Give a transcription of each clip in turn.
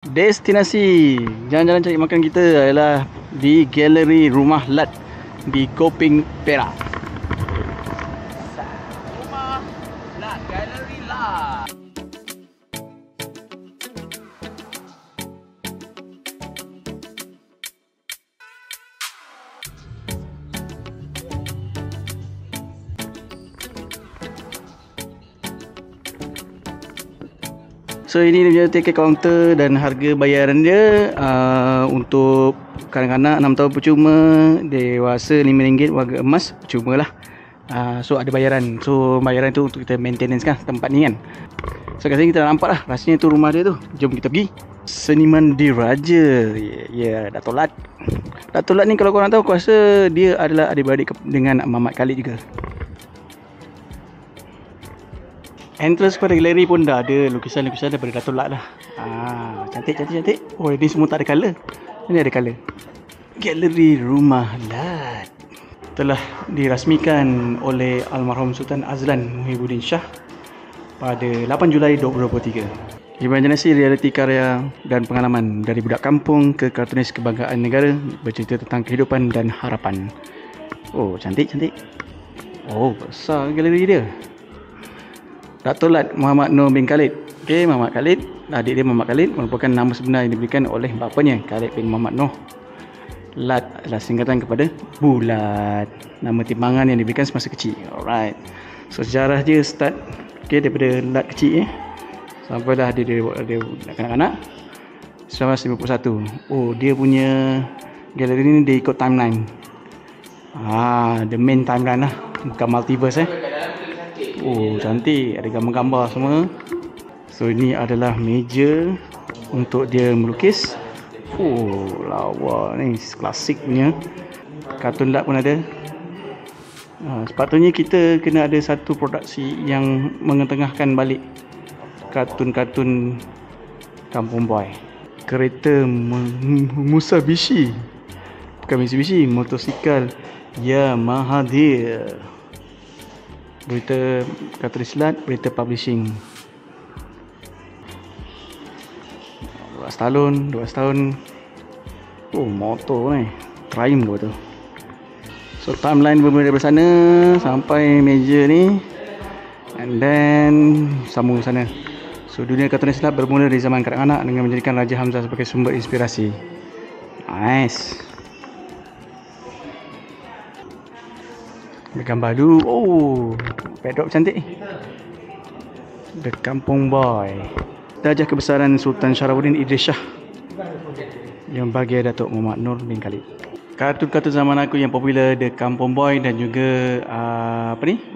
Destinasi jalan-jalan cari makan kita adalah di Galeri Rumah Lat di Koping, Perak. Rumah Lat, Galeri Lat. So ini dia punya tiket kaunter dan harga bayaran dia untuk kanak-kanak 6 tahun percuma, dewasa RM5, warga emas percuma lah. So ada bayaran. So bayaran tu untuk kita maintenance kan tempat ni kan. So kat sini kita dah nampak lah rasanya tu rumah dia tu. Jom kita pergi. Seniman Diraja. Ya, Dato' Lat. Dato' Lat ni kalau korang tahu, aku rasa dia adalah adik-beradik dengan Muhammad Khalid juga. Entrance kepada galeri pun dah ada lukisan-lukisan daripada Dato' Lat lah. Cantik. Oh, ini semua tak ada colour. Ini ada colour. Galeri Rumah Lat telah dirasmikan oleh Almarhum Sultan Azlan Muhyiddin Shah pada 8 Julai 2023. Imajinasi realiti karya dan pengalaman dari budak kampung ke kartunis kebanggaan negara, bercerita tentang kehidupan dan harapan. Oh, cantik. Oh, besar galeri dia. Dato' Lat Muhammad Nur bin Khalid. Okey, Muhammad Khalid, adik dia Muhammad Khalid merupakan nama sebenar yang diberikan oleh bapanya, Khalid bin Muhammad Nur. Lat adalah singkatan kepada bulat, nama timbangan yang diberikan semasa kecil. Alright. So sejarah dia start daripada Lat kecil sampailah dia kanak-kanak 1951. Oh, dia punya galeri ni dia ikut timeline. The main timeline lah, bukan multiverse Oh, cantik. Ada gambar-gambar semua. So, ini adalah meja untuk dia melukis. Oh, lawa ni. Klasik punya. Kartun Lat pun ada. Sepatutnya kita kena ada satu produksi yang mengetengahkan balik kartun-kartun Kampung Boy. Kereta Mitsubishi. Bukan Mitsubishi, motosikal Yamaha dia. Berita kartunis Lat, berita publishing. 12 tahun. Oh, motor ni. Triumph tu. So timeline bermula dari sana sampai meja ni. And then sambung ke sana. So dunia kartunis Lat bermula dari zaman kanak-kanak dengan menjadikan Raja Hamzah sebagai sumber inspirasi. Nice. Gambar dulu. Oh, backdrop cantik. The Kampung Boy. Darjah kebesaran Sultan Syarafuddin Idris Shah yang bagi Datuk Muhammad Nur bin Khalid. Kartun-kartun zaman aku yang popular, The Kampung Boy dan juga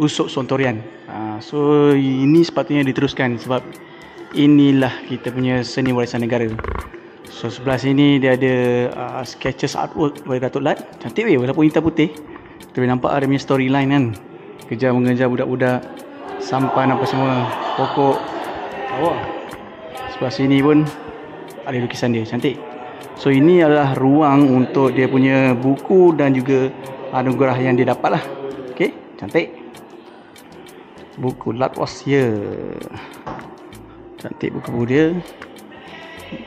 Usop Sontorian. So ini sepatutnya diteruskan sebab inilah kita punya seni warisan negara. So sebelah sini dia ada sketches artwork dari Dato' Lat. Cantik walaupun hitam putih. Kita nampak ada punya storyline kan. Mengejar budak-budak, sampan apa semua, pokok. Sebelah sini pun ada lukisan dia, cantik. So ini adalah ruang untuk dia punya buku dan juga anugerah yang dia dapat lah. Okay, cantik. Buku Lat was here. Cantik buku dia.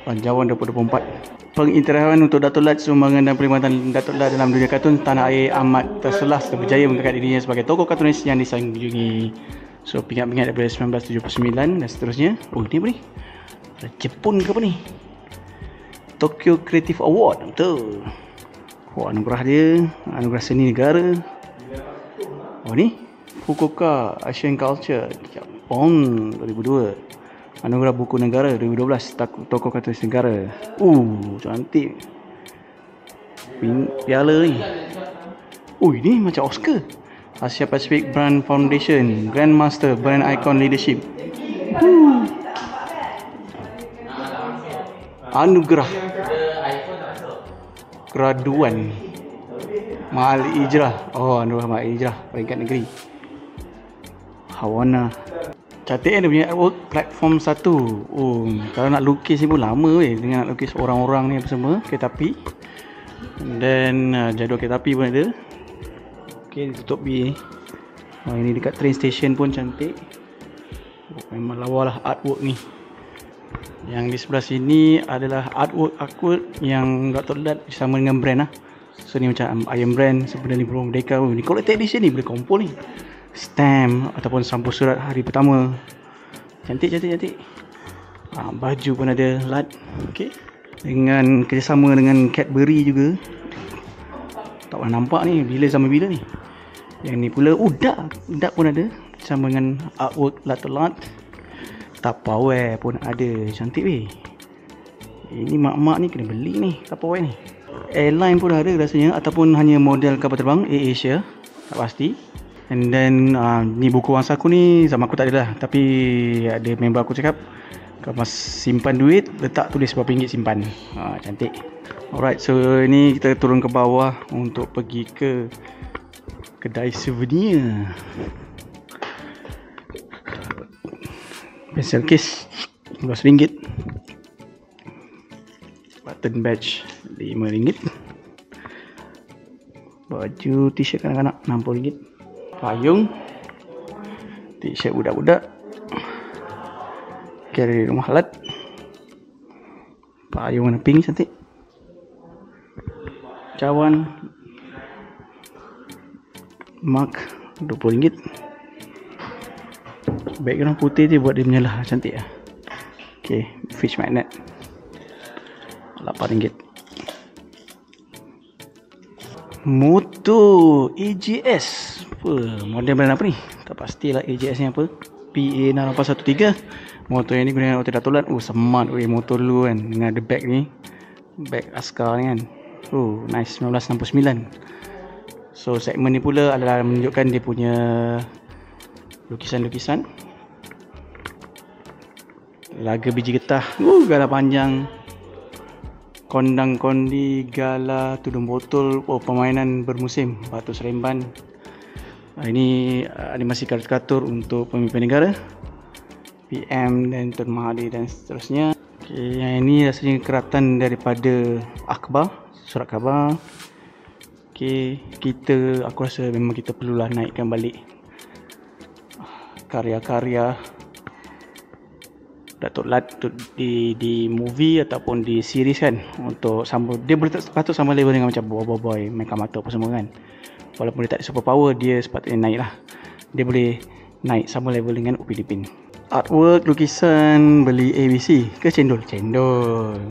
Panjauan 2024. Pengiktirafan untuk Dato' Lat, sumbangan dan perkhidmatan Dato' Lat dalam dunia kartun tanah air amat terselah serta berjaya mengangkat dirinya sebagai tokoh kartunis yang disanjungi. So pingat-pingat daripada 1979 dan seterusnya. Oh, ini apa ni? Jepun ke apa ni? Tokyo Creative Award. Betul. Oh, anugerah dia, anugerah seni negara. Oh, ni Fukuoka Asian Culture Jepun 2002. Anugerah Buku Negara 2012, tokoh kartunis negara. Cantik. Piala ni. Ini macam Oscar. Asia Pacific Brand Foundation, Grandmaster Brand Icon Leadership. Anugerah Graduan Mahal Ijrah. Anugerah Mahal Ijrah peringkat negeri. Hawana. Cantik dia punya artwork. Platform 1. Kalau nak lukis ni pun lama dengan nak lukis orang-orang ni apa semua. Kereta api. Dan jadual kereta api pun ada. Okay, ditutup B. Ini dekat train station pun cantik. Memang lawa lah artwork ni. Yang di sebelah sini adalah artwork yang Dr. Lad sama dengan brand lah. So ni macam Iron Brand, sebenarnya Bro Merdeka. Ni collected edition ni, boleh kumpul ni. Stamp ataupun sampul surat hari pertama. Cantik. Baju pun ada Lad. Okay. Dengan kerjasama dengan Cadbury juga. Tak pernah nampak ni, bila sama bila ni. Yang ni pula dak pun ada sama dengan artwork Dr. Lad. Tupperware pun ada, cantik weh. Ini mak-mak ni kena beli ni Tupperware ni. Airline pun ada rasanya, ataupun hanya model kapal terbang AirAsia, tak pasti. And then ni buku wang saku ni zaman aku tak ada lah, tapi ada member aku cakap kalau simpan duit letak tulis berapa ringgit simpan. Cantik. Alright, so ini kita turun ke bawah untuk pergi ke kedai souvenir. Pencil case RM15. Button badge RM5. Baju t-shirt kanak-kanak RM60. Payung t-shirt budak-budak. Carry rumah Lad. Payung warna pink cantik. Cawan Mark RM20. Background putih dia buat dia menyala, cantik lah. Okay, fish magnet RM8. Moto AGS. Model brand apa ni? Tak pastilah AGS ni apa. PA6813. Motor yang ni gunakan Dr. Dato' Lad. Smart weh motor dulu kan, dengan ada bag ni, bag askar ni kan. Nice. 1969. So segmen ni pula adalah menunjukkan dia punya lukisan-lukisan. Laga biji getah, gala panjang, kondang kondi, gala, tudung botol, permainan bermusim, batu seremban. Ini animasi karikatur untuk pemimpin negara, PM dan Tun Mahathir dan seterusnya. Okay, yang ini rasanya keratan daripada akhbar, surat khabar. Okay, aku rasa memang kita perlulah naikkan balik karya-karya Dato' Lad di movie ataupun di series kan, untuk sama dia boleh patut sama level dengan macam Boy Mecha Mata apa semua kan. Walaupun dia tak ada super power, dia sepatutnya naik lah. Dia boleh naik sama level dengan Upin Ipin. Artwork, lukisan, beli ABC ke cendol? Cendol.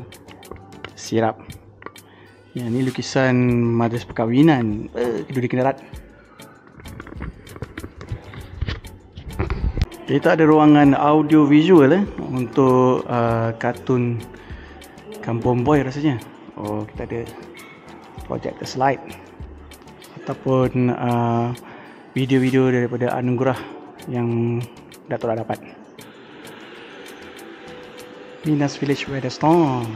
Sirap. Yang ni lukisan majlis perkahwinan. Kedua di kendarat. Kita ada ruangan audio visual untuk kartun Kampung Boy rasanya. Kita ada projector slide ataupun video-video daripada anugerah yang Dato' Lad dapat. Minas Village Weather Storm.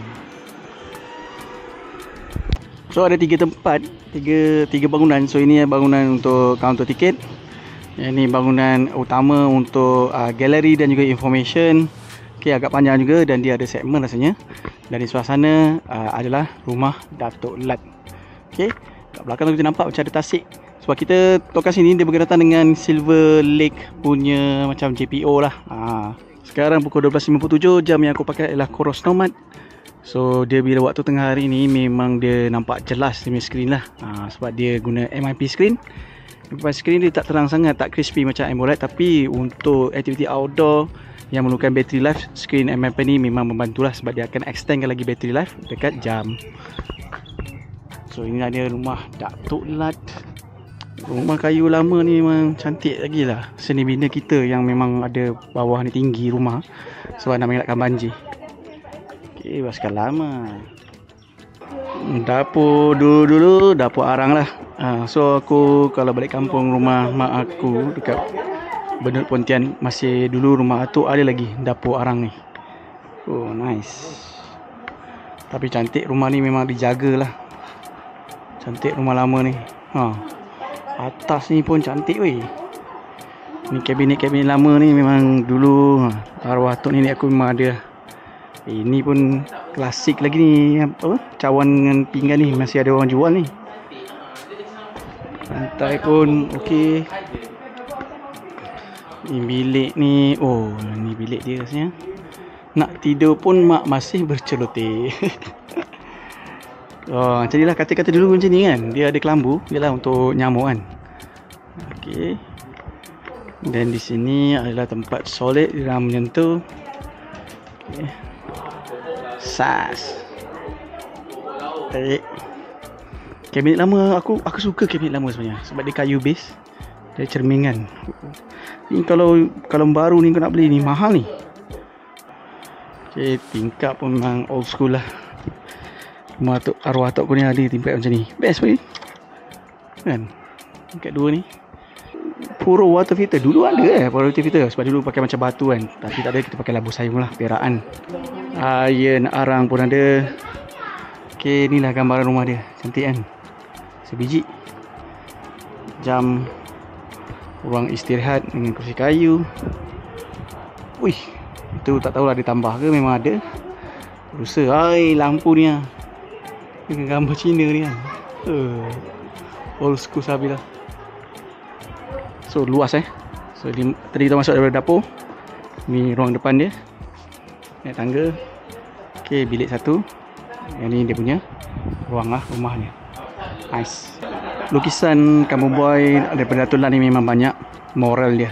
So ada 3 tempat, 3 bangunan. So ini bangunan untuk kaunter tiket. Ini bangunan utama untuk galeri dan juga information. Okay, agak panjang juga dan dia ada segmen rasanya. Dan di sebelah sana adalah rumah Dato' Lad. Okay, kat belakang tu kita nampak macam ada tasik. Sebab kita lokasi ni dia berdekatan dengan Silver Lake punya macam JPO lah. Sekarang pukul 12.57, jam yang aku pakai adalah Coros Nomad. So dia bila waktu tengah hari ni memang dia nampak jelas dia punya screen lah. Sebab dia guna MIP screen. Screen dia tak terang sangat, tak crispy macam AMOLED. Tapi untuk aktiviti outdoor yang memerlukan battery life, screen MIP ni memang membantulah. Sebab dia akan extendkan lagi battery life dekat jam. So inilah dia rumah Dato' Lad. Rumah kayu lama ni memang cantik lagi lah. Seni bina kita yang memang ada bawah ni tinggi rumah, sebab nak mengelakkan banjir. Okay, basikal lama. Dapur dulu dapur arang lah. So aku kalau balik kampung rumah mak aku dekat Benut Pontian, masih dulu rumah atuk ada lagi dapur arang ni. Nice. Tapi cantik rumah ni, memang dijaga lah. Cantik rumah lama ni. Atas ni pun cantik weh. Ni kabinet-kabinet lama ni memang dulu arwah atuk nenek aku memang ada. Ini pun klasik lagi ni, cawan dengan pinggan ni masih ada orang jual ni. Lantai pun okey. Ni bilik ni, ni bilik dia rasanya. Nak tidur pun mak masih berceloteh. Oh, macam inilah kata-kata dulu macam ni kan. Dia ada kelambu, ialah untuk nyamuk kan. Okey. Dan di sini adalah tempat solid dia menyentuh. Okey. Sas. Tarik. Kabinet lama aku suka kabinet lama sebenarnya sebab dia kayu base. Dia cermingan. Ni kalau baru ni kau nak beli ni mahal ni. Okey, tingkap pun memang old school lah. Rumah arwah atuk aku ni ada tingkap macam ni. Best pun ni. Kan? Tingkat 2 ni. Puro water filter. Dulu ada puro water filter. Sebab dulu pakai macam batu kan. Tapi tak ada, kita pakai labu sayung lah. Perakan. Iron arang pun ada. Okey, inilah gambaran rumah dia. Cantik kan? Sebiji. Jam. Ruang istirahat dengan kursi kayu. Wih. Itu tak tahulah dia tambah ke, memang ada. Rusa. Hai, lampu ni lah. Dengan gambar Cina ni kan. Old school sabi lah. So luas So tadi kita masuk daripada dapur. Ni ruang depan dia. Naik tangga. Okay, bilik 1. Yang ni dia punya ruang lah, rumahnya. Nice. Lukisan Kampung Boy daripada Datuk Lat ni memang banyak. Moral dia.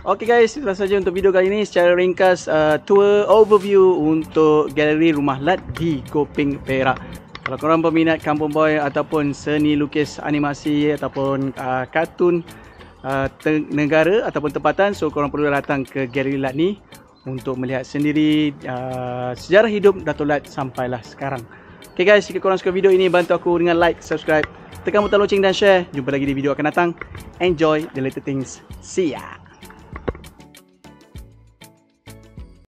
Okay guys, itulah saja untuk video kali ini. Secara ringkas tour overview untuk galeri Rumah Lat di Koping, Perak. Kalau korang peminat Kampung Boy ataupun seni lukis animasi ataupun kartun negara ataupun tempatan, so korang perlu datang ke galeri Lat ni untuk melihat sendiri sejarah hidup Datuk Lat sampailah sekarang. Okay guys, jika korang suka video ini, bantu aku dengan like, subscribe, tekan butang loceng dan share. Jumpa lagi di video akan datang. Enjoy the little things. See ya.